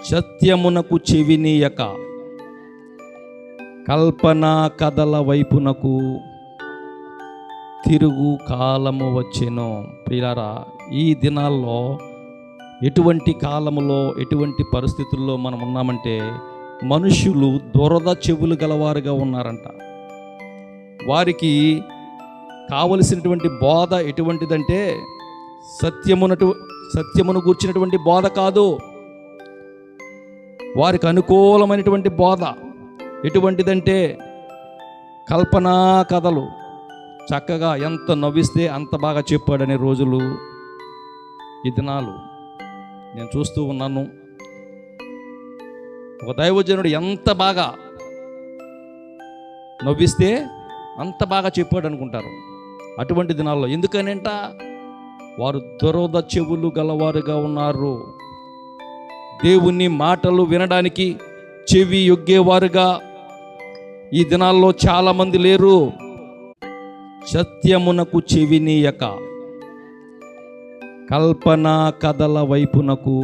సత్యమునకు చెవినీయక కల్పనా కథల వైపునకు తిరుగు కాలము వచ్చెను. ప్రియులారా, ఈ దినాల్లో ఎటువంటి కాలములో ఎటువంటి పరిస్థితుల్లో మనం ఉన్నామంటే మనుషులు దురద చెవులు గలవారుగా ఉన్నారంట. వారికి కావలసినటువంటి బోధ ఎటువంటిదంటే సత్యమును గూర్చినటువంటి బోధ కాదు. వారికి అనుకూలమైనటువంటి బోధ ఎటువంటిదంటే కల్పనా కథలు. చక్కగా ఎంత నవ్విస్తే అంత బాగా చెప్పాడనే రోజులు ఈ దినాలు నేను చూస్తూ ఉన్నాను. ఒక దైవజనుడు ఎంత బాగా నవ్విస్తే అంత బాగా చెప్పాడు అనుకుంటారు అటువంటి దినాల్లో. ఎందుకనంట వారు దురద చెవులు గలవారుగా ఉన్నారు. దేవుని మాటలు వినడానికి చెవి యొగ్గేవారుగా ఈ దినాల్లో చాలామంది లేరు. సత్యమునకు చెవినీయక కల్పనా కథల వైపునకు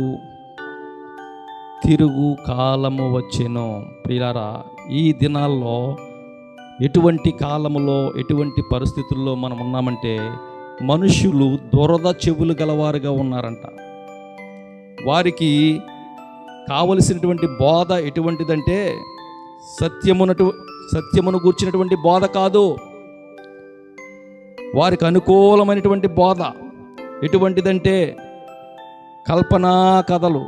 తిరుగు కాలము వచ్చెను. ప్రియులారా, ఈ దినాల్లో ఎటువంటి కాలములో ఎటువంటి పరిస్థితుల్లో మనం ఉన్నామంటే మనుషులు దురద చెవులు గలవారుగా ఉన్నారంట. వారికి కావలసినటువంటి బోధ ఎటువంటిదంటే సత్యమును గూర్చినటువంటి బోధ కాదు. వారికి అనుకూలమైనటువంటి బోధ ఎటువంటిదంటే కల్పనా కథలు.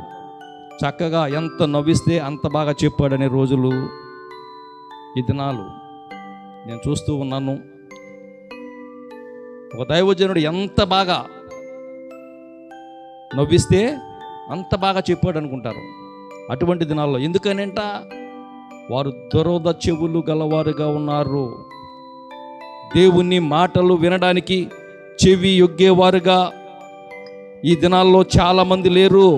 చక్కగా ఎంత నవ్విస్తే అంత బాగా చెప్పాడనే రోజులు ఈ దినాలు నేను చూస్తూ ఉన్నాను. ఒక దైవజనుడు ఎంత బాగా నవ్విస్తే అంత బాగా చెప్పాడు అనుకుంటారు అటువంటి దినాల్లో. ఎందుకనంట వారు దురద చెవులు గలవారుగా ఉన్నారు. దేవుని మాటలు వినడానికి చెవి యొగ్గేవారుగా ఈ దినాల్లో చాలామంది లేరు.